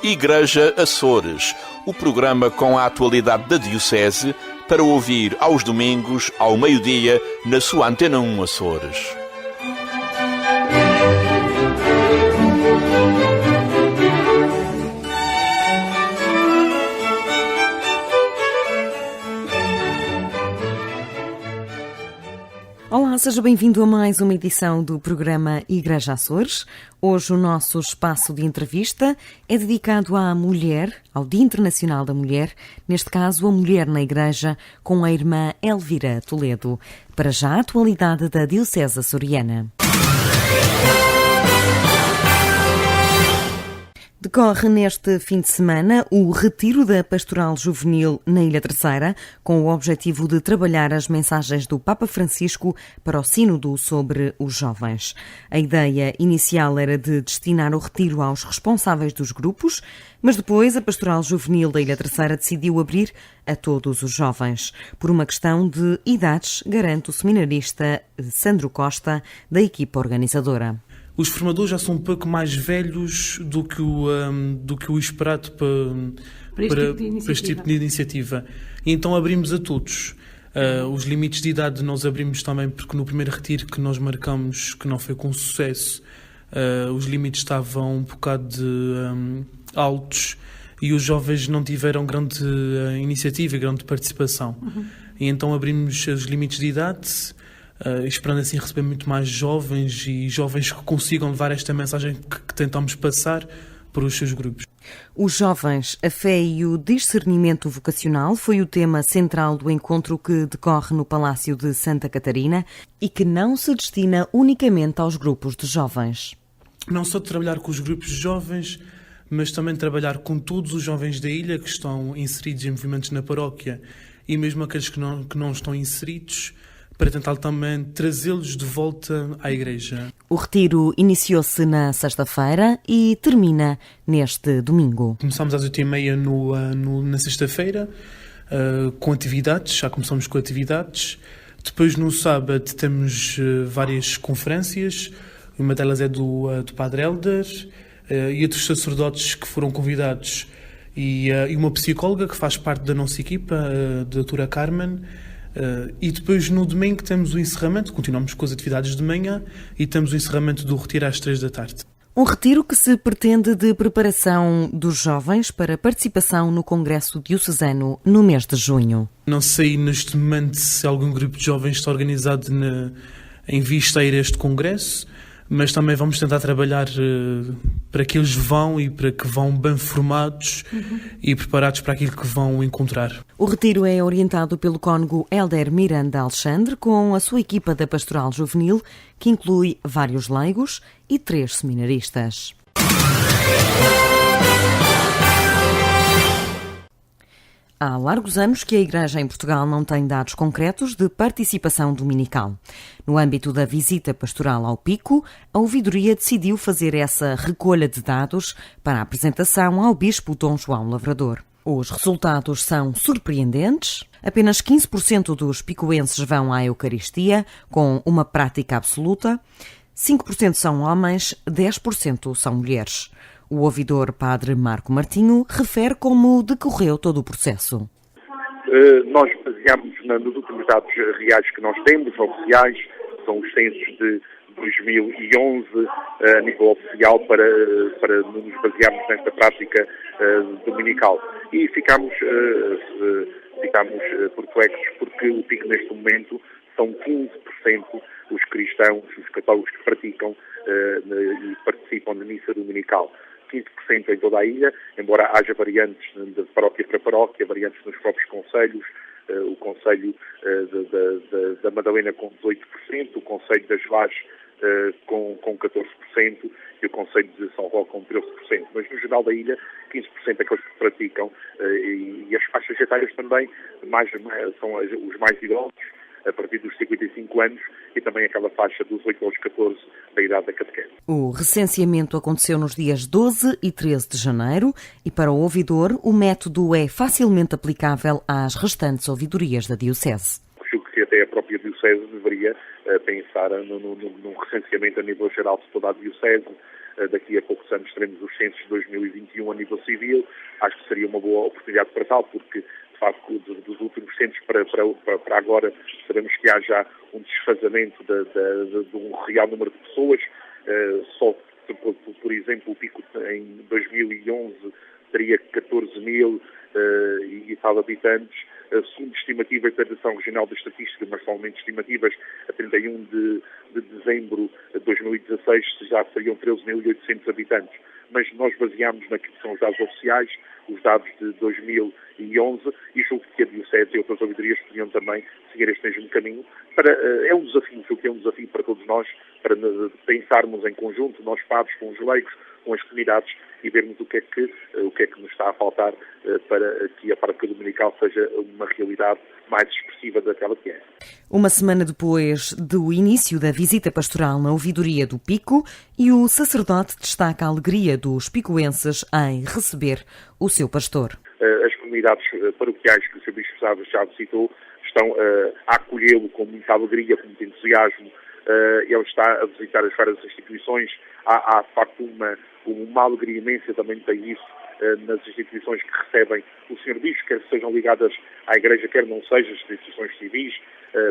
Igreja Açores, o programa com a atualidade da Diocese para ouvir aos domingos, ao meio-dia, na sua Antena 1 Açores. Olá, seja bem-vindo a mais uma edição do programa Igreja Açores. Hoje o nosso espaço de entrevista é dedicado à mulher, ao Dia Internacional da Mulher, neste caso a Mulher na Igreja, com a irmã Elvira Toledo. Para já a atualidade da Diocese açoriana. Decorre neste fim de semana o retiro da Pastoral Juvenil na Ilha Terceira, com o objetivo de trabalhar as mensagens do Papa Francisco para o Sínodo sobre os jovens. A ideia inicial era de destinar o retiro aos responsáveis dos grupos, mas depois a Pastoral Juvenil da Ilha Terceira decidiu abrir a todos os jovens. Por uma questão de idades, garante o seminarista Sandro Costa, da equipa organizadora. Os formadores já são um pouco mais velhos do que o esperado para este tipo de iniciativa. E então abrimos a todos. Os limites de idade nós abrimos também porque no primeiro retiro que nós marcamos, que não foi com sucesso, os limites estavam um bocado altos e os jovens não tiveram grande iniciativa, grande participação. E então abrimos os limites de idade, esperando assim receber muito mais jovens e jovens que consigam levar esta mensagem que tentamos passar para os seus grupos. Os jovens, a fé e o discernimento vocacional foi o tema central do encontro que decorre no Palácio de Santa Catarina e que não se destina unicamente aos grupos de jovens. Não só trabalhar com os grupos de jovens, mas também trabalhar com todos os jovens da ilha que estão inseridos em movimentos na paróquia e mesmo aqueles que não estão inseridos, para tentar também trazê-los de volta à Igreja. O retiro iniciou-se na sexta-feira e termina neste domingo. Começámos às 8h30 na sexta-feira, com atividades, já começamos com atividades. Depois no sábado temos várias conferências, uma delas é do Padre Helder e outros sacerdotes que foram convidados e uma psicóloga que faz parte da nossa equipa, a doutora Carmen. E depois no domingo temos o encerramento, continuamos com as atividades de manhã e temos o encerramento do retiro às 3h. Um retiro que se pretende de preparação dos jovens para participação no Congresso Diocesano no mês de junho. Não sei neste momento se algum grupo de jovens está organizado em vista a ir a este congresso, mas também vamos tentar trabalhar para que eles vão e para que vão bem formados e preparados para aquilo que vão encontrar. O retiro é orientado pelo cônego Helder Miranda Alexandre, com a sua equipa da Pastoral Juvenil, que inclui vários leigos e 3 seminaristas. Há largos anos que a Igreja em Portugal não tem dados concretos de participação dominical. No âmbito da visita pastoral ao Pico, a ouvidoria decidiu fazer essa recolha de dados para a apresentação ao Bispo Dom João Lavrador. Os resultados são surpreendentes. Apenas 15% dos picoenses vão à Eucaristia, com uma prática absoluta. 5% são homens, 10% são mulheres. O ouvidor Padre Marco Martinho refere como decorreu todo o processo. Nós baseámos nos últimos dados reais que nós temos, oficiais, são os censos de 2011 a nível oficial para nos basearmos nesta prática dominical. E ficámos perplexos porque o pico neste momento são 15% os cristãos, os católicos que praticam e participam na missa dominical. 15% em toda a ilha, embora haja variantes de paróquia para paróquia, variantes nos próprios concelhos, o concelho da Madalena com 18%, o concelho das Lajes com 14% e o concelho de São Roque com 13%. Mas no geral da ilha, 15% é aqueles que praticam e as faixas etárias também são os mais idosos, a partir dos 55 anos e também aquela faixa dos 8 aos 14 da idade da catequese. O recenseamento aconteceu nos dias 12 e 13 de janeiro e para o ouvidor o método é facilmente aplicável às restantes ouvidorias da Diocese. Julgo que até a própria Diocese deveria pensar num recenseamento a nível geral de toda a Diocese, daqui a poucos anos teremos os censos de 2021 a nível civil. Acho que seria uma boa oportunidade para tal, porque de facto dos últimos censos para agora sabemos que há já um desfazamento de um real número de pessoas. Só, por exemplo, o pico em 2011 teria 14 mil e tal habitantes. Segundo estimativas da Direção Regional de Estatística, mas somente estimativas, a 31 de dezembro de 2016 já seriam 13.800 habitantes. Mas nós baseamos naquilo que são os dados oficiais, os dados de 2011, e julgo que a Diocese e outras ouvidorias podiam também seguir este mesmo caminho. É um desafio, julgo que é um desafio para todos nós, para pensarmos em conjunto, nós padres, com os leigos, com as comunidades, e vermos o que é que nos está a faltar para que a prática dominical seja uma realidade mais expressiva daquela que é. Uma semana depois do início da visita pastoral na ouvidoria do Pico, e o sacerdote destaca a alegria dos picoenses em receber o seu pastor. As comunidades paroquiais que o Sr. Bispo já citou estão a acolhê-lo com muita alegria, com muito entusiasmo. Ele está a visitar as várias instituições. Há de facto uma alegria imensa, também tem isso nas instituições que recebem o Sr. Bispo, quer sejam ligadas à Igreja, quer não sejam, instituições civis,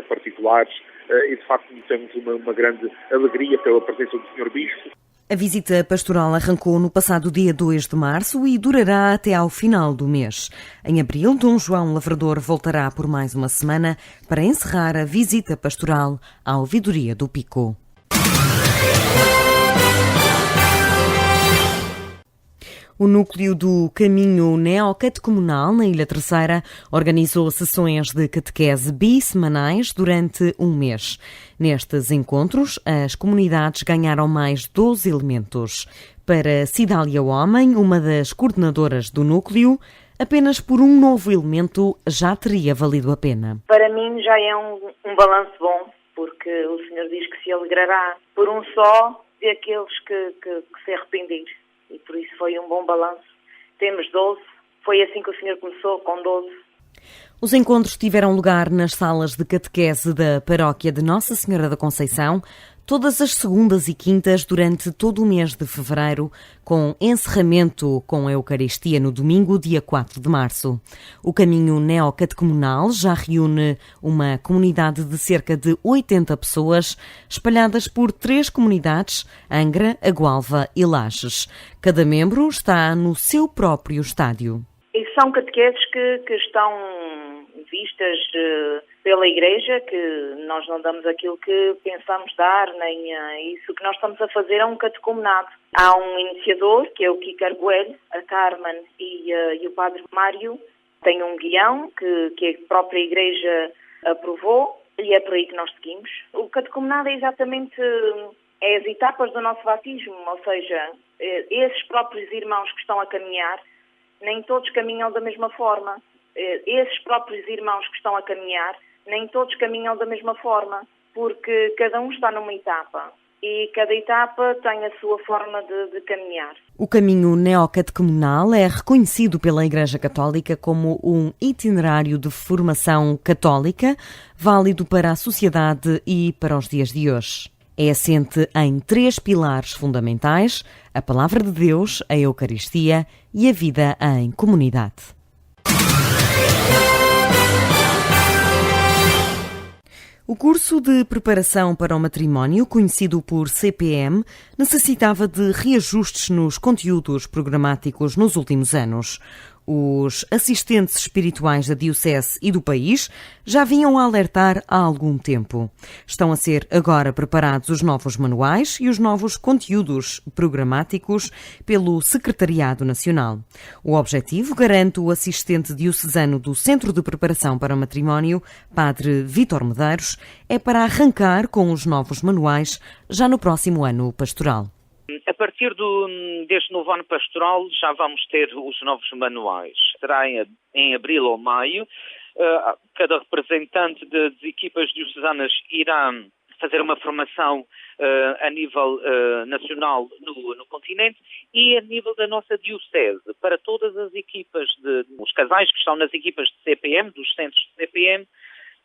particulares, e de facto temos uma grande alegria pela presença do Sr. Bispo. A visita pastoral arrancou no passado dia 2 de março e durará até ao final do mês. Em abril, Dom João Lavrador voltará por mais uma semana para encerrar a visita pastoral à ouvidoria do Pico. O núcleo do Caminho Neocatecumenal na Ilha Terceira organizou sessões de catequese bissemanais durante um mês. Nestes encontros, as comunidades ganharam mais 12 elementos. Para Cidália Homem, uma das coordenadoras do núcleo, apenas por um novo elemento já teria valido a pena. Para mim já é um balanço bom, porque o Senhor diz que se alegrará por um só de aqueles que se arrepender. E por isso foi um bom balanço. Temos 12. Foi assim que o Senhor começou, com 12. Os encontros tiveram lugar nas salas de catequese da paróquia de Nossa Senhora da Conceição, todas as segundas e quintas durante todo o mês de fevereiro, com encerramento com a Eucaristia no domingo, dia 4 de março. O Caminho Neocatecumenal já reúne uma comunidade de cerca de 80 pessoas, espalhadas por 3 comunidades, Angra, Agualva e Lages. Cada membro está no seu próprio estádio. E são catequeses que estão vistas pela Igreja, que nós não damos aquilo que pensamos dar, nem isso que nós estamos a fazer é um catecumenado. Há um iniciador, que é o Kiko Arguelho, a Carmen e o Padre Mário. Tem um guião que a própria Igreja aprovou e é por aí que nós seguimos. O catecumenado é exatamente as etapas do nosso batismo, ou seja, esses próprios irmãos que estão a caminhar, nem todos caminham da mesma forma. Esses próprios irmãos que estão a caminhar, nem todos caminham da mesma forma, porque cada um está numa etapa e cada etapa tem a sua forma de caminhar. O Caminho Neocatecumenal é reconhecido pela Igreja Católica como um itinerário de formação católica, válido para a sociedade e para os dias de hoje. É assente em 3 pilares fundamentais: a Palavra de Deus, a Eucaristia e a vida em comunidade. O curso de preparação para o matrimónio, conhecido por CPM, necessitava de reajustes nos conteúdos programáticos nos últimos anos. Os assistentes espirituais da Diocese e do país já vinham a alertar há algum tempo. Estão a ser agora preparados os novos manuais e os novos conteúdos programáticos pelo Secretariado Nacional. O objetivo, garante o assistente diocesano do Centro de Preparação para o Matrimónio, Padre Vítor Medeiros, é para arrancar com os novos manuais já no próximo ano pastoral. A partir deste novo ano pastoral já vamos ter os novos manuais. Será em abril ou maio. Cada representante das equipas diocesanas irá fazer uma formação a nível nacional no continente e a nível da nossa diocese. Para todas as equipas, os casais que estão nas equipas de CPM, dos centros de CPM,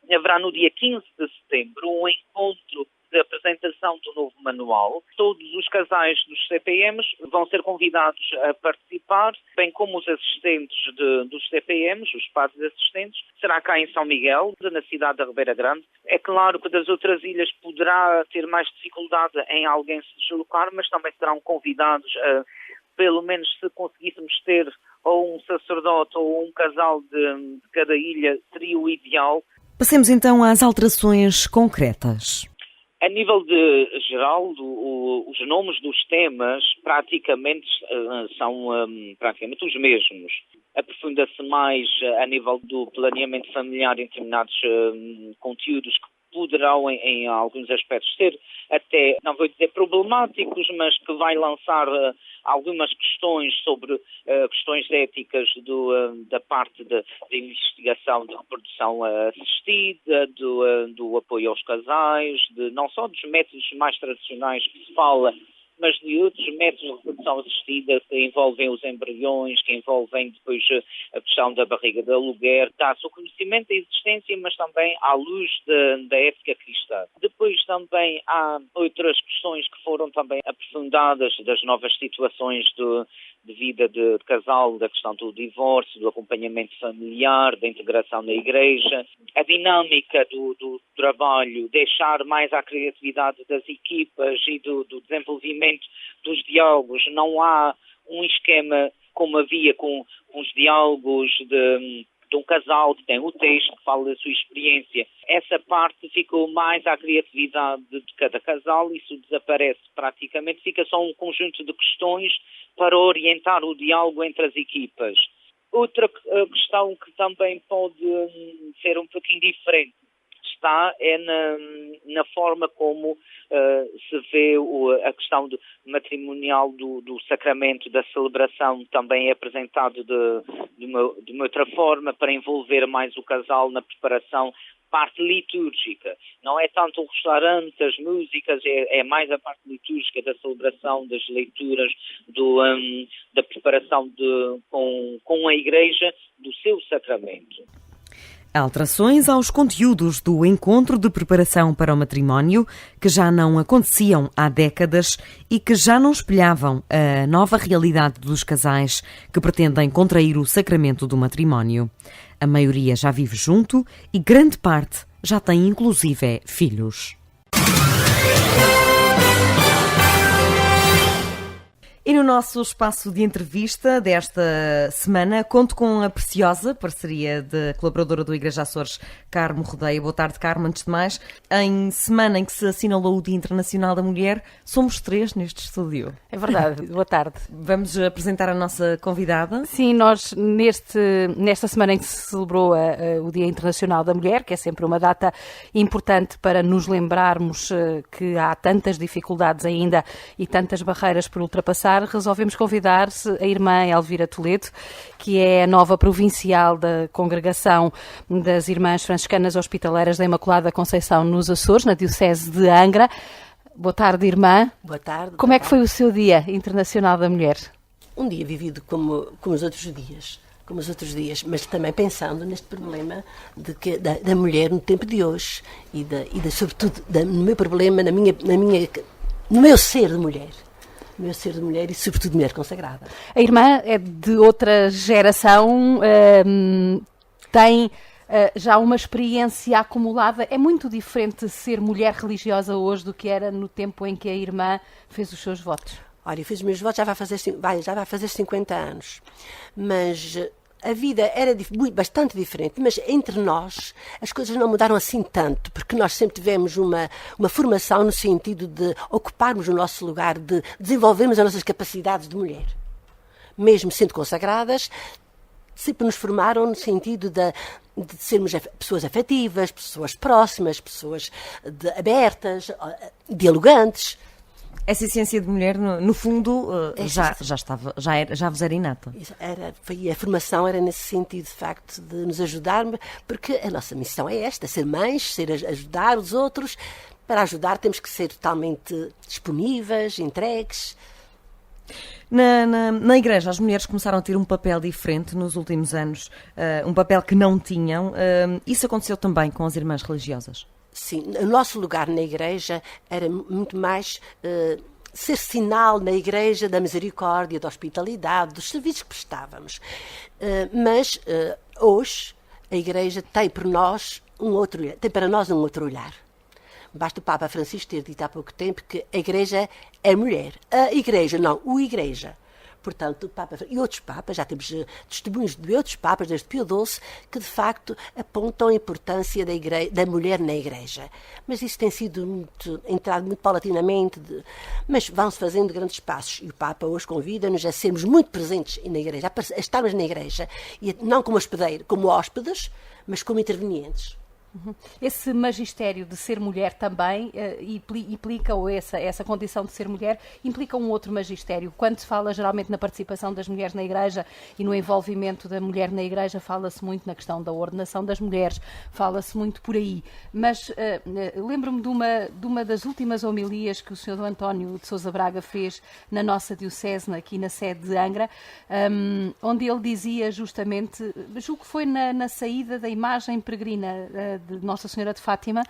haverá no dia 15 de setembro um encontro de apresentação do novo manual. Todos os casais dos CPMs vão ser convidados a participar, bem como os assistentes dos CPMs, os padres assistentes. Será cá em São Miguel, na cidade da Ribeira Grande. É claro que das outras ilhas poderá ter mais dificuldade em alguém se deslocar, mas também serão convidados a, pelo menos se conseguíssemos ter ou um sacerdote ou um casal de cada ilha, seria o ideal. Passemos então às alterações concretas. A nível geral, os nomes dos temas praticamente são praticamente os mesmos. Aprofunda-se mais a nível do planeamento familiar em determinados conteúdos que poderão, em alguns aspectos, ser até, não vou dizer problemáticos, mas que vai lançar algumas questões sobre questões éticas da parte de investigação de reprodução assistida, do apoio aos casais, não só dos métodos mais tradicionais que se fala, mas de outros métodos de reprodução assistida que envolvem os embriões, que envolvem depois a questão da barriga de aluguer, dá-se o conhecimento da existência, mas também à luz da ética cristã. Depois também há outras questões que foram também aprofundadas das novas situações de vida de casal, da questão do divórcio, do acompanhamento familiar, da integração na igreja, a dinâmica do trabalho, deixar mais à criatividade das equipas e do desenvolvimento dos diálogos. Não há um esquema como havia com os diálogos de um casal que tem o texto, que fala da sua experiência. Essa parte ficou mais à criatividade de cada casal, isso desaparece praticamente, fica só um conjunto de questões para orientar o diálogo entre as equipas. Outra questão que também pode ser um pouquinho diferente na forma como se vê a questão matrimonial do sacramento, da celebração, também é apresentado de uma outra forma para envolver mais o casal na preparação, parte litúrgica. Não é tanto o restaurante, as músicas, é mais a parte litúrgica da celebração, das leituras, da preparação com a Igreja do seu sacramento. Alterações aos conteúdos do encontro de preparação para o matrimónio que já não aconteciam há décadas e que já não espelhavam a nova realidade dos casais que pretendem contrair o sacramento do matrimónio. A maioria já vive junto e grande parte já tem inclusive filhos. E no nosso espaço de entrevista desta semana, conto com a preciosa parceria da colaboradora do Igreja Açores, Carmo Rodeia. Boa tarde, Carmo. Antes de mais, em semana em que se assinalou o Dia Internacional da Mulher, somos 3 neste estúdio. É verdade. Boa tarde. Vamos apresentar a nossa convidada. Sim, nós nesta semana em que se celebrou o Dia Internacional da Mulher, que é sempre uma data importante para nos lembrarmos que há tantas dificuldades ainda e tantas barreiras por ultrapassar, resolvemos convidar a irmã Elvira Toledo, que é a nova provincial da Congregação das Irmãs Franciscanas Hospitaleiras da Imaculada Conceição nos Açores, na Diocese de Angra. Boa tarde, irmã. Boa tarde. Como é que foi o seu Dia Internacional da Mulher? Um dia vivido como os outros dias, mas também pensando neste problema da mulher no tempo de hoje e sobretudo no meu problema, no meu ser de mulher. O meu ser de mulher e, sobretudo, mulher consagrada. A irmã é de outra geração, tem já uma experiência acumulada. É muito diferente ser mulher religiosa hoje do que era no tempo em que a irmã fez os seus votos. Olha, eu fiz os meus votos, já vai fazer 50 anos. Mas a vida era bastante diferente, mas entre nós as coisas não mudaram assim tanto, porque nós sempre tivemos uma formação no sentido de ocuparmos o nosso lugar, de desenvolvermos as nossas capacidades de mulher. Mesmo sendo consagradas, sempre nos formaram no sentido de sermos pessoas afetivas, pessoas próximas, pessoas abertas, dialogantes. Essa essência de mulher, no fundo, já vos era inata. A formação era nesse sentido, de facto, de nos ajudar, porque a nossa missão é esta, ser mães, ajudar os outros. Para ajudar temos que ser totalmente disponíveis, entregues. Na Igreja, as mulheres começaram a ter um papel diferente nos últimos anos, um papel que não tinham. Isso aconteceu também com as irmãs religiosas? Sim, o nosso lugar na igreja era muito mais ser sinal na igreja da misericórdia, da hospitalidade, dos serviços que prestávamos. Mas hoje a igreja tem para nós um outro olhar. Basta o Papa Francisco ter dito há pouco tempo que a igreja é mulher. A igreja, não, o igreja. Portanto, o Papa e outros papas, já temos testemunhos de outros papas, desde Pio XII, que de facto apontam a importância da mulher na Igreja. Mas isso tem sido entrado muito paulatinamente, mas vão-se fazendo grandes passos. E o Papa hoje convida-nos a sermos muito presentes na Igreja, a estarmos na Igreja, e não como hóspedes, mas como intervenientes. Esse magistério de ser mulher também implica, ou essa condição de ser mulher, implica um outro magistério. Quando se fala geralmente na participação das mulheres na Igreja e no envolvimento da mulher na Igreja, fala-se muito na questão da ordenação das mulheres, fala-se muito por aí. Mas lembro-me de uma das últimas homilias que o Sr. António de Sousa Braga fez na nossa diocese, aqui na sede de Angra, onde ele dizia justamente, julgo que foi na saída da imagem peregrina de Nossa Senhora de Fátima,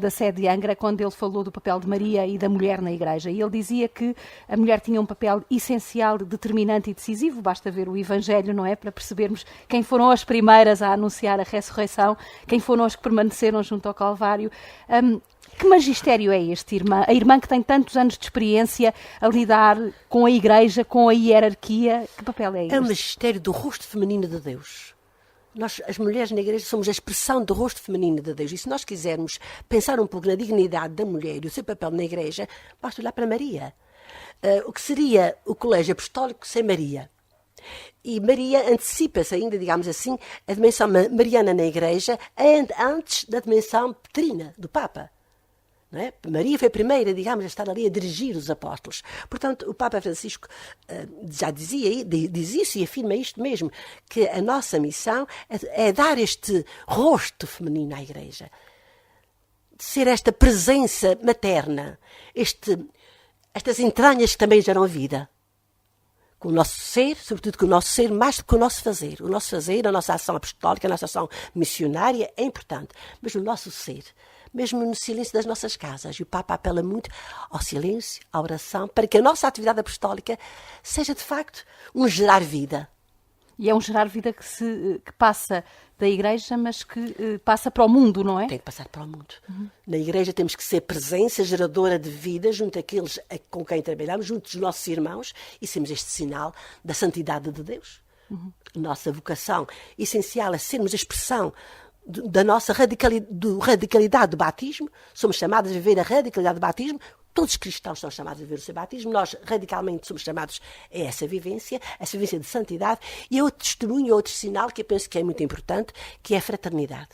da sede de Angra, quando ele falou do papel de Maria e da mulher na Igreja. E ele dizia que a mulher tinha um papel essencial, determinante e decisivo. Basta ver o Evangelho, não é? Para percebermos quem foram as primeiras a anunciar a ressurreição, quem foram as que permaneceram junto ao Calvário. Que magistério é este, irmã? A irmã que tem tantos anos de experiência a lidar com a Igreja, com a hierarquia, que papel é este? É o magistério do rosto feminino de Deus. Nós, as mulheres na Igreja, somos a expressão do rosto feminino de Deus. E se nós quisermos pensar um pouco na dignidade da mulher e o seu papel na Igreja, basta olhar para Maria. O que seria o colégio apostólico sem Maria? E Maria antecipa-se ainda, digamos assim, a dimensão mariana na Igreja antes da dimensão petrina do Papa. Não é? Maria foi a primeira, digamos, a estar ali a dirigir os apóstolos. Portanto, o Papa Francisco já diz isso e afirma isto mesmo, que a nossa missão é dar este rosto feminino à Igreja. Ser esta presença materna, estas entranhas que também geram vida. Com o nosso ser, sobretudo com o nosso ser, mais do que com o nosso fazer. O nosso fazer, a nossa ação apostólica, a nossa ação missionária é importante, mas o nosso ser, mesmo no silêncio das nossas casas. E o Papa apela muito ao silêncio, à oração, para que a nossa atividade apostólica seja, de facto, um gerar vida. E é um gerar vida que passa da Igreja, mas que passa para o mundo, não é? Tem que passar para o mundo. Na Igreja temos que ser presença geradora de vida junto àqueles com quem trabalhamos, junto dos nossos irmãos, e sermos este sinal da santidade de Deus. Nossa vocação essencial é sermos a expressão da nossa radicalidade do batismo. Somos chamados a viver a radicalidade do batismo. Todos os cristãos são chamados a viver o seu batismo. Nós, radicalmente, somos chamados a essa vivência de santidade. E é outro testemunho, outro sinal que eu penso que é muito importante, que é a fraternidade.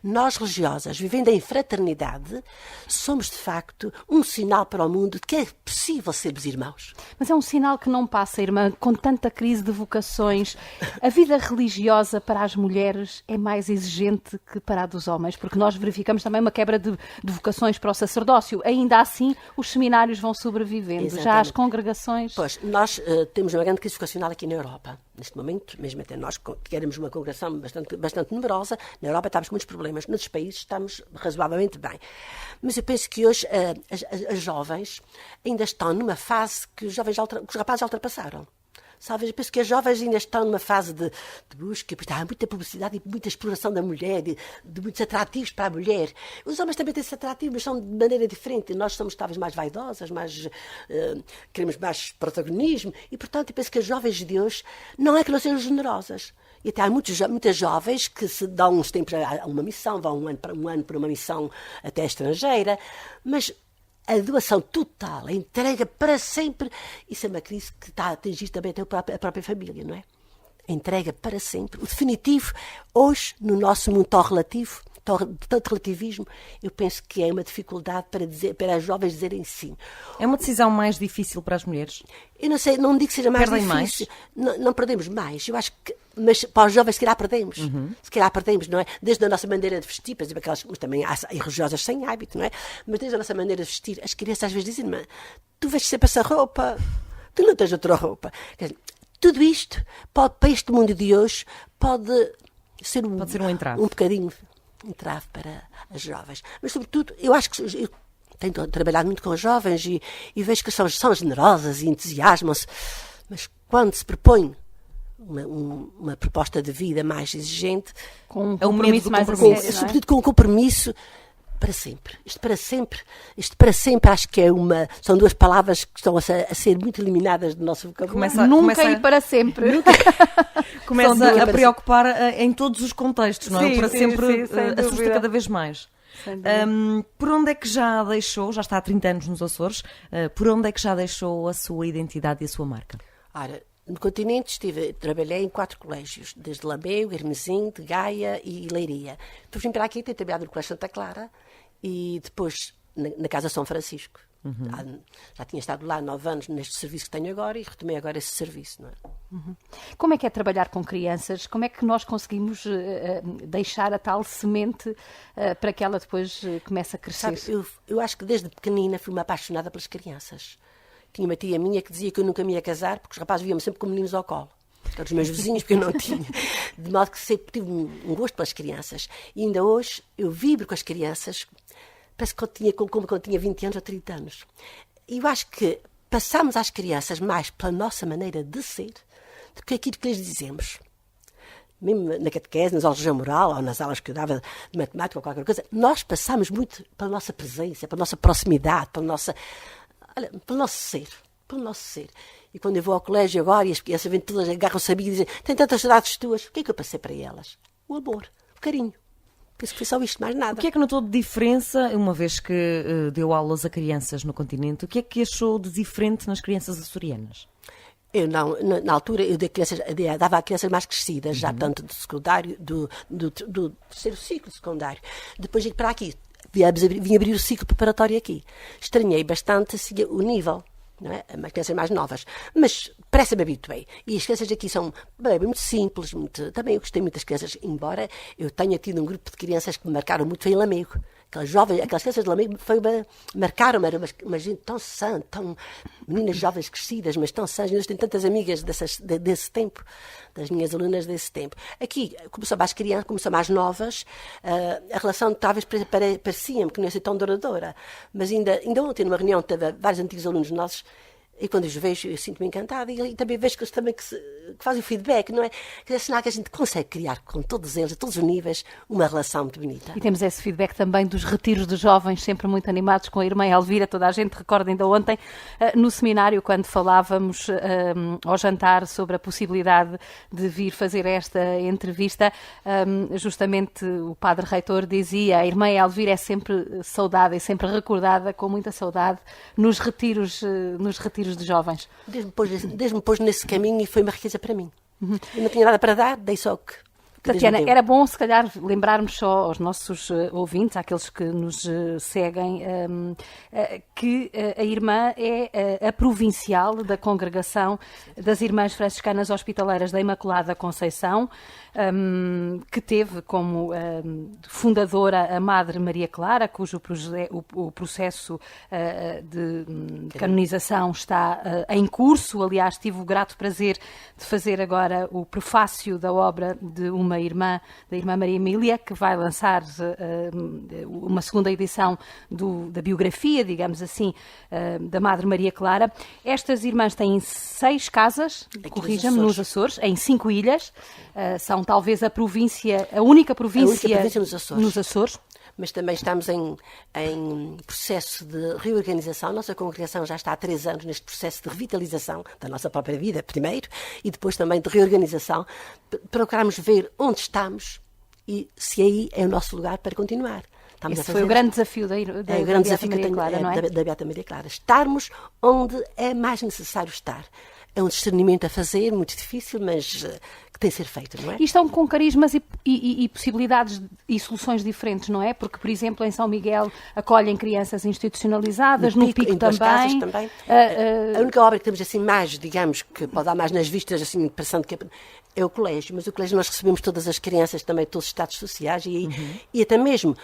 Nós, religiosas, vivendo em fraternidade, somos, de facto, um sinal para o mundo de que é possível sermos irmãos. Mas é um sinal que não passa, irmã, com tanta crise de vocações. A vida religiosa para as mulheres é mais exigente que para a dos homens, porque nós verificamos também uma quebra de vocações para o sacerdócio. Ainda assim, os seminários vão sobrevivendo. Exatamente. Já as congregações... Pois, nós temos uma grande crise vocacional aqui na Europa. Neste momento, mesmo até nós, que éramos uma congregação bastante numerosa, na Europa estávamos com muitos problemas, noutros países estamos razoavelmente bem. Mas eu penso que hoje as jovens ainda estão numa fase que os rapazes já ultrapassaram. Sabe? Eu penso que as jovens ainda estão numa fase de busca, porque há muita publicidade e muita exploração da mulher, de muitos atrativos para a mulher. Os homens também têm esses atrativos, mas são de maneira diferente. Nós somos talvez mais vaidosas, queremos mais protagonismo, e portanto eu penso que as jovens de hoje não é que não sejam generosas. E até há muitas jovens que se dão uns tempos a uma missão, vão um ano para uma missão até estrangeira, mas a doação total, a entrega para sempre, isso é uma crise que está a atingir também até a própria família, não é? A entrega para sempre. O definitivo, hoje, no nosso mundo tão relativo, tanto relativismo, eu penso que é uma dificuldade para as jovens dizerem sim. É uma decisão mais difícil para as mulheres? Eu não sei, não digo que seja mais Perdem difícil. Não perdemos mais. Eu acho que, mas para os jovens se calhar perdemos. Se calhar perdemos, não é? Desde a nossa maneira de vestir, por exemplo, mas também há religiosas sem hábito, não é? Mas desde a nossa maneira de vestir, as crianças às vezes dizem, mas tu vestes sempre essa roupa, tu não tens outra roupa. Quer dizer, tudo isto, para este mundo de hoje, pode ser um entrave. Um bocadinho entrave para as jovens. Mas, sobretudo, eu acho que eu tenho trabalhado muito com os jovens e vejo que são generosas e entusiasmam-se, mas quando se propõe uma proposta de vida mais exigente, com um compromisso mais sério, sobretudo com um compromisso para sempre. Isto para sempre acho que são duas palavras que estão a ser muito eliminadas do nosso vocabulário. Nunca e para sempre. Começa a preocupar em todos os contextos, não é? Sim, Para sempre sem assusta dúvida. cada vez mais. Por onde é que já deixou, já está há 30 anos nos Açores, por onde é que já deixou a sua identidade e a sua marca? Ora, no continente trabalhei em 4 colégios, desde Lamego, Hermesim, de Gaia e Leiria. Depois vim para aqui, tenho trabalhado no Colégio Santa Clara e depois na Casa São Francisco. Já tinha estado lá 9 anos neste serviço que tenho agora e retomei agora esse serviço. Não é? Como é que é trabalhar com crianças? Como é que nós conseguimos deixar a tal semente para que ela depois comece a crescer? Sabe, eu acho que desde pequenina fui uma apaixonada pelas crianças. Tinha uma tia minha que dizia que eu nunca me ia casar porque os rapazes viam-me sempre com meninos ao colo. Eram os meus vizinhos, porque eu não tinha. De modo que sempre tive um gosto pelas crianças. E ainda hoje eu vibro com as crianças, parece que como quando tinha 20 anos ou 30 anos. E eu acho que passamos às crianças mais pela nossa maneira de ser do que aquilo que lhes dizemos. Mesmo na catequese, nas aulas de moral ou nas aulas que eu dava de matemática ou qualquer coisa, nós passamos muito pela nossa presença, pela nossa proximidade, pelo nosso ser. E quando eu vou ao colégio agora e as crianças vêm todas, agarram-se a mim e dizem: tem tantas saudades tuas, o que é que eu passei para elas? O amor, o carinho. Penso que foi só isto, mais nada. O que é que notou de diferença, uma vez que deu aulas a crianças no continente, o que é que achou de diferente nas crianças açorianas? Eu não, na altura eu dava a crianças mais crescidas, já tanto do secundário, do terceiro ciclo secundário. Depois para aqui. Vim abrir o ciclo preparatório aqui. Estranhei bastante assim, o nível, não é? As crianças mais novas. Mas parece-me habituei. E as crianças aqui são muito simples. Também eu gostei muito das crianças, embora eu tenha tido um grupo de crianças que me marcaram muito, foi em Lamego. Aquelas crianças de Lamego marcaram-me, uma gente tão sã, meninas jovens crescidas, mas tão sãs. Eu tenho tantas amigas desse tempo, das minhas alunas desse tempo. Aqui, começou mais crianças, começou mais novas, a relação talvez parecia-me que não ia ser tão duradoura, mas ainda ontem, numa reunião, teve vários antigos alunos nossos, e quando os vejo, eu sinto-me encantada e também vejo que eles também que fazem o feedback, não é? Que é sinal que a gente consegue criar com todos eles, a todos os níveis, uma relação muito bonita. E temos esse feedback também dos retiros de jovens, sempre muito animados com a irmã Elvira. Toda a gente recorda ainda ontem, no seminário, quando falávamos ao jantar sobre a possibilidade de vir fazer esta entrevista, justamente o padre reitor dizia: a irmã Elvira é sempre saudada e sempre recordada com muita saudade nos retiros de jovens. Desde me pôs nesse caminho e foi uma riqueza para mim. Eu não tinha nada para dar, dei só o que Tatiana, era bom se calhar lembrarmos só aos nossos ouvintes, àqueles que nos seguem, que a irmã é a provincial da Congregação das Irmãs Franciscanas Hospitaleiras da Imaculada Conceição, que teve como fundadora a Madre Maria Clara, cujo o processo de canonização está em curso. Aliás, tive o grato prazer de fazer agora o prefácio da obra de uma irmã, da irmã Maria Emília, que vai lançar uma segunda edição da biografia, digamos assim, da Madre Maria Clara. Estas irmãs têm 6 casas, corrija-me, nos Açores, em 5 ilhas. São talvez a única província nos Açores. Mas também estamos em processo de reorganização. Nossa congregação já está há 3 anos neste processo de revitalização da nossa própria vida, primeiro, e depois também de reorganização. Procuramos ver onde estamos e se aí é o nosso lugar para continuar. Esse foi o grande desafio da Beata Maria Clara, não é? Da Beata Maria Clara. Estarmos onde é mais necessário estar. É um discernimento a fazer, muito difícil, mas que tem de ser feito, não é? E estão com carismas e possibilidades e soluções diferentes, não é? Porque, por exemplo, em São Miguel acolhem crianças institucionalizadas, no Pico também. A única obra que temos assim mais, digamos, que pode dar mais nas vistas, assim, pensando que é o colégio, mas o colégio nós recebemos todas as crianças também, todos os estados sociais e até mesmo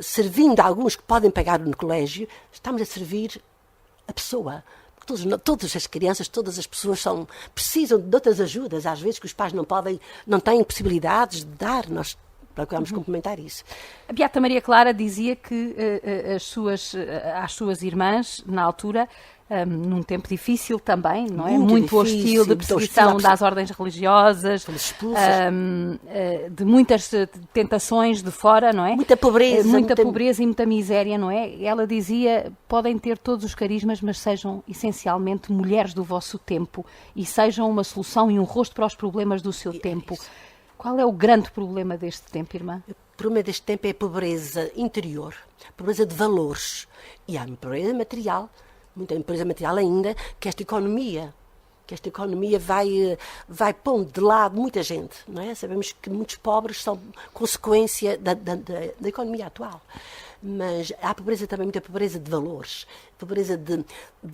servindo a alguns que podem pagar no colégio, estamos a servir a pessoa. Todas as crianças, todas as pessoas precisam de outras ajudas, às vezes que os pais não têm possibilidades de dar. Nós Procurámos complementar isso. A Beata Maria Clara dizia que às suas irmãs, na altura, num tempo difícil também, não é? Muito hostil, de perseguição das ordens religiosas, de muitas tentações de fora, não é? Muita pobreza. Muita pobreza e muita miséria, não é? Ela dizia, podem ter todos os carismas, mas sejam essencialmente mulheres do vosso tempo e sejam uma solução e um rosto para os problemas do seu tempo. Qual é o grande problema deste tempo, irmã? O problema deste tempo é a pobreza interior, a pobreza de valores. E há uma pobreza material, muita pobreza material ainda, que esta economia vai pondo de lado muita gente, não é? Sabemos que muitos pobres são consequência da economia atual. Mas há pobreza também, muita pobreza de valores, pobreza de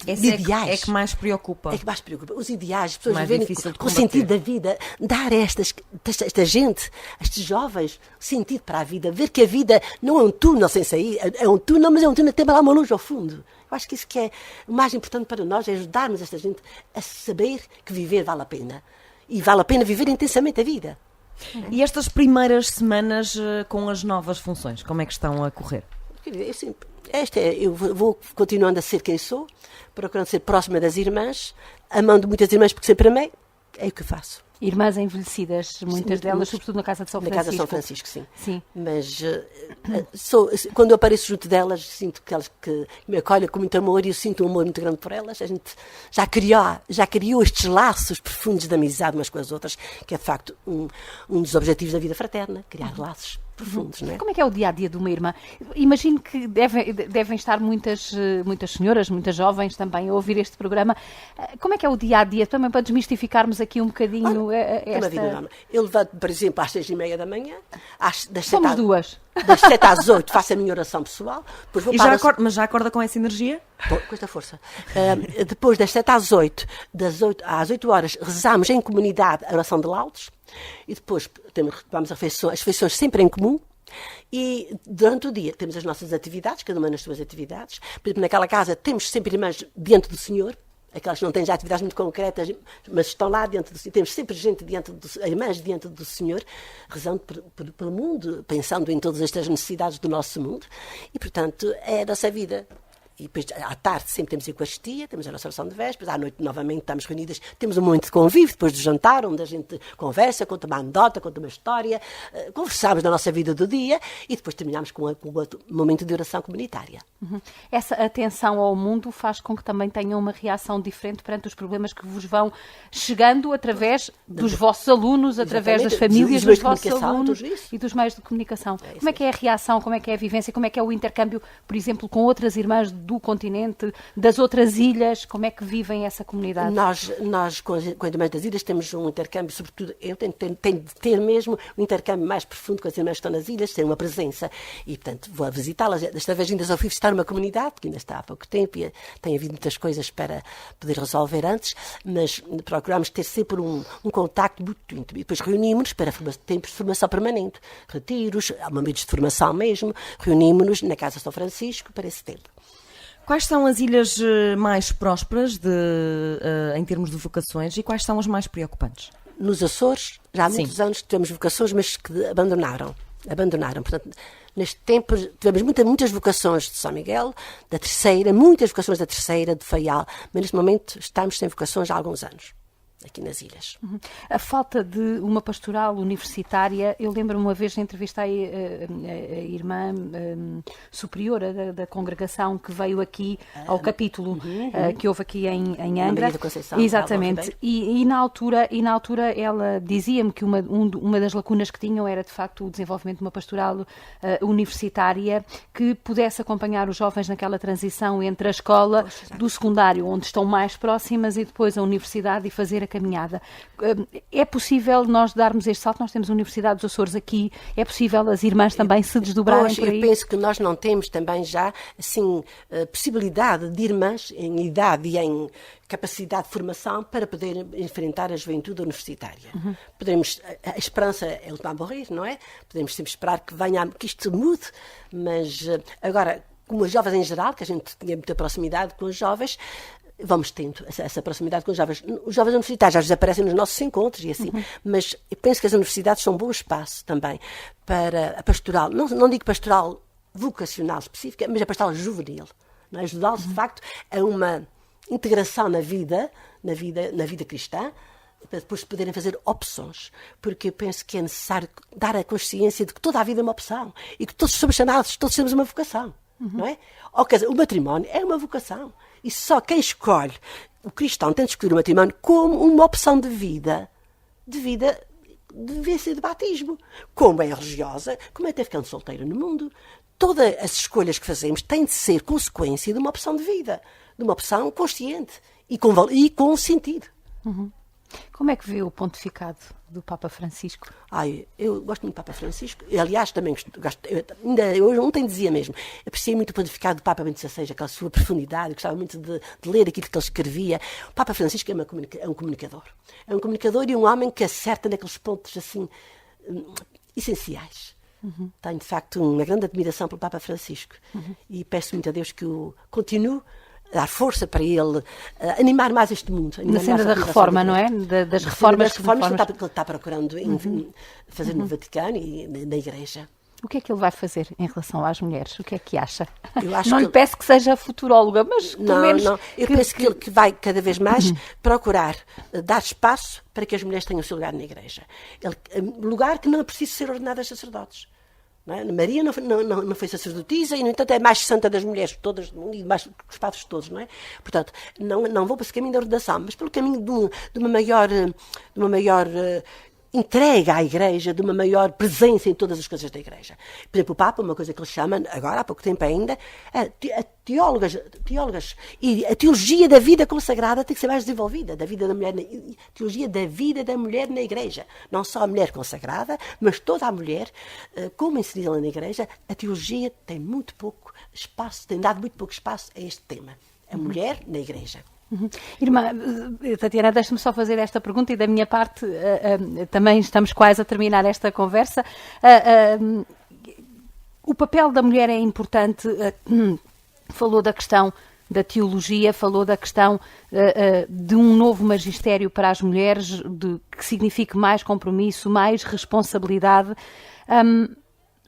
ideais. É que mais preocupa. É que mais preocupa. Os ideais, as pessoas viverem com o sentido da vida, dar a esta gente, a estes jovens, sentido para a vida, ver que a vida não é um túnel sem sair, é um túnel, mas é um túnel que tem lá uma luz ao fundo. Eu acho que isso que é o mais importante para nós, é ajudarmos esta gente a saber que viver vale a pena. E vale a pena viver intensamente a vida. E estas primeiras semanas com as novas funções, como é que estão a correr? Eu vou continuando a ser quem sou, procurando ser próxima das irmãs, amando muitas irmãs porque sempre amei, é o que faço. Irmãs envelhecidas, muitas delas, sobretudo na Casa de São Francisco. Na Casa de São Francisco, sim. Sim. Mas quando eu apareço junto delas, sinto que elas que me acolhem com muito amor e eu sinto um amor muito grande por elas. A gente já criou estes laços profundos de amizade umas com as outras, que é de facto um dos objetivos da vida fraterna, criar laços profundos, não é? Como é que é o dia-a-dia de uma irmã? Imagino que devem estar muitas senhoras, muitas jovens também a ouvir este programa. Como é que é o dia-a-dia? Também para desmistificarmos aqui um bocadinho esta... Eu levanto, por exemplo, às 6h30 da manhã. Somos duas. Das 7 às 8 faço a minha oração pessoal. Mas já acorda com essa energia? Com esta força. Depois das 7 às 8, às 8 horas, rezamos em comunidade a oração de laudes. E depois vamos as refeições sempre em comum. E durante o dia temos as nossas atividades, cada uma nas suas atividades. Por exemplo, naquela casa temos sempre irmãs diante do Senhor. Aquelas que não têm já atividades muito concretas, mas estão lá diante do Senhor. Temos sempre gente irmãs diante do Senhor, rezando pelo mundo, pensando em todas estas necessidades do nosso mundo. E, portanto, é a nossa vida. E depois, à tarde, sempre temos a Eucaristia, temos a nossa oração de vésperas, à noite, novamente, estamos reunidas, temos um momento de convívio, depois do jantar, onde a gente conversa, conta uma anedota, conta uma história, conversamos da nossa vida do dia e depois terminamos com outro momento de oração comunitária. Uhum. Essa atenção ao mundo faz com que também tenham uma reação diferente perante os problemas que vos vão chegando através dos vossos alunos, através das famílias dos vossos alunos e dos meios de comunicação. Como é que é a reação, como é que é a vivência, como é que é o intercâmbio, por exemplo, com outras irmãs do continente, das outras ilhas, como é que vivem essa comunidade? Nós com as irmãs das ilhas, temos um intercâmbio, sobretudo, eu tenho de ter mesmo um intercâmbio mais profundo com as irmãs que estão nas ilhas, ter uma presença, e portanto vou a visitá-las, desta vez ainda só fui visitar uma comunidade, que ainda está há pouco tempo, e tem havido muitas coisas para poder resolver antes, mas procuramos ter sempre um contacto muito íntimo, e depois reunimos-nos para tempos de formação permanente, retiros, momentos de formação mesmo, reunimos-nos na Casa de São Francisco para esse tempo. Quais são as ilhas mais prósperas em termos de vocações e quais são as mais preocupantes? Nos Açores, já há muitos anos que temos vocações, mas que abandonaram. Portanto, neste tempo tivemos muitas vocações de São Miguel, da Terceira, muitas vocações da Terceira, de Faial, mas neste momento estamos sem vocações há alguns anos. Aqui nas ilhas. Uhum. A falta de uma pastoral universitária, eu lembro-me uma vez, entrevistei a irmã superiora da congregação que veio aqui ao capítulo que houve aqui em Angra. Conceição, exatamente. E na altura ela dizia-me que uma das lacunas que tinham era de facto o desenvolvimento de uma pastoral universitária que pudesse acompanhar os jovens naquela transição entre a escola do secundário, onde estão mais próximas, e depois a universidade, e fazer a caminhada. É possível nós darmos este salto? Nós temos a Universidade dos Açores aqui, é possível as irmãs também se desdobrarem por aí? Eu penso que nós não temos também já, assim, possibilidade de irmãs em idade e em capacidade de formação para poder enfrentar a juventude universitária. A esperança é última a morrer, não é? Podemos sempre esperar que isto mude, mas agora, como as jovens em geral, que a gente tinha muita proximidade com os jovens, vamos tendo essa proximidade com os jovens. Os jovens universitários às vezes aparecem nos nossos encontros e assim, mas eu penso que as universidades são um bom espaço também para a pastoral, não digo pastoral vocacional específica, mas a pastoral juvenil. Não é? Ajudá-los, de facto, a uma integração na vida cristã, para depois poderem fazer opções, porque eu penso que é necessário dar a consciência de que toda a vida é uma opção e que todos somos chamados, todos temos uma vocação, não é? O matrimónio é uma vocação e só quem escolhe, o cristão tem de escolher o matrimónio como uma opção de vida devia ser de batismo, como é religiosa, como é ter ficando solteira no mundo. Todas as escolhas que fazemos têm de ser consequência de uma opção de vida, de uma opção consciente e com sentido. Como é que vê o pontificado do Papa Francisco? Eu gosto muito do Papa Francisco. Aliás, também gosto. Eu ontem dizia mesmo, apreciei muito o pontificado do Papa Bento XVI, aquela sua profundidade, gostava muito de ler aquilo que ele escrevia. O Papa Francisco é um comunicador. É um comunicador e um homem que acerta naqueles pontos assim essenciais. Tenho, de facto, uma grande admiração pelo Papa Francisco e peço muito a Deus que o continue a dar força para ele animar mais este mundo. Na senda da reforma, não é? Das reformas que ele está procurando fazer no Vaticano e na Igreja. O que é que ele vai fazer em relação às mulheres? O que é que acha? Não lhe peço que seja futuróloga, mas pelo menos... Não. Eu penso que ele vai cada vez mais procurar dar espaço para que as mulheres tenham o seu lugar na Igreja. Lugar que não é preciso ser ordenadas sacerdotes. Não é? Maria não foi sacerdotisa e, no entanto, é mais santa das mulheres todas do mundo e mais dos padres todos, não é? Portanto, não vou para esse caminho da ordenação, mas pelo caminho de uma maior entrega à Igreja, de uma maior presença em todas as coisas da Igreja. Por exemplo, o Papa, uma coisa que ele chama, agora há pouco tempo ainda, teólogas, e a teologia da vida consagrada tem que ser mais desenvolvida, da vida da mulher, teologia da vida da mulher na Igreja. Não só a mulher consagrada, mas toda a mulher, como inserida na Igreja, a teologia tem muito pouco espaço, tem dado muito pouco espaço a este tema. A mulher na Igreja. Irmã Tatiana, deixe-me só fazer esta pergunta e da minha parte também estamos quase a terminar esta conversa. O papel da mulher é importante, falou da questão da teologia, falou da questão de um novo magistério para as mulheres, que signifique mais compromisso, mais responsabilidade.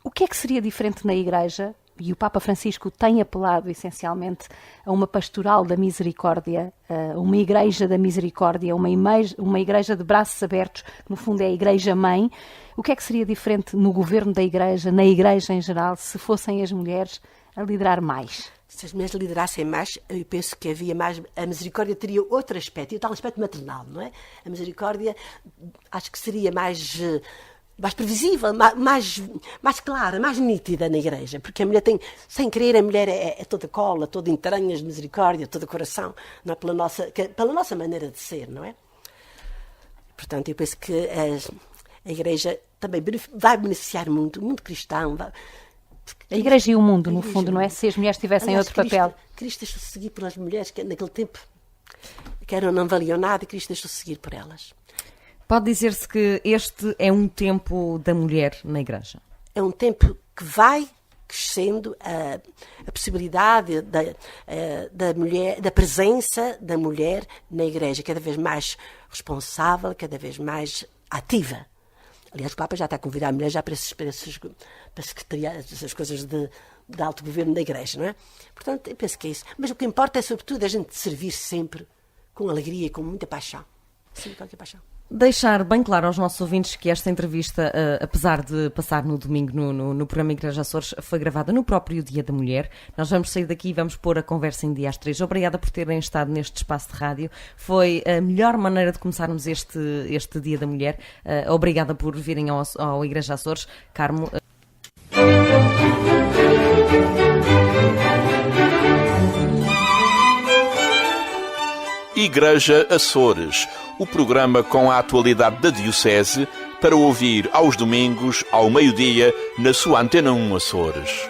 O que é que seria diferente na Igreja? E o Papa Francisco tem apelado essencialmente a uma pastoral da misericórdia, uma igreja da misericórdia, uma igreja de braços abertos, que no fundo é a igreja-mãe. O que é que seria diferente no governo da igreja, na igreja em geral, se fossem as mulheres a liderar mais? Se as mulheres liderassem mais, eu penso que havia mais... A misericórdia teria outro aspecto, e o tal aspecto maternal, não é? A misericórdia acho que seria mais previsível, mais clara, mais nítida na Igreja, porque a mulher tem, sem querer, a mulher é toda cola, toda entranhas de misericórdia, todo coração, não é? Pela nossa maneira de ser, não é? Portanto, eu penso que a Igreja também vai beneficiar muito, o mundo cristão. A Igreja e o mundo, no fundo, não é? Se as mulheres tivessem outro papel. Cristo deixou-se seguir pelas mulheres, que naquele tempo que não valiam nada, e Cristo deixou-se seguir por elas. Pode dizer-se que este é um tempo da mulher na Igreja? É um tempo que vai crescendo a possibilidade da mulher, da presença da mulher na Igreja, cada vez mais responsável, cada vez mais ativa. Aliás, o Papa já está a convidar a mulher já para secretariados, essas coisas de alto governo da Igreja, não é? Portanto, eu penso que é isso. Mas o que importa é, sobretudo, a gente servir sempre com alegria e com muita paixão. Sim, com muita paixão. Deixar bem claro aos nossos ouvintes que esta entrevista, apesar de passar no domingo no programa Igreja Açores, foi gravada no próprio Dia da Mulher. Nós vamos sair daqui e vamos pôr a conversa em dia às 3. Obrigada por terem estado neste espaço de rádio. Foi a melhor maneira de começarmos este Dia da Mulher. Obrigada por virem ao Igreja Açores. Carmo. Igreja Açores, o programa com a atualidade da Diocese para ouvir aos domingos, ao meio-dia, na sua Antena 1 Açores.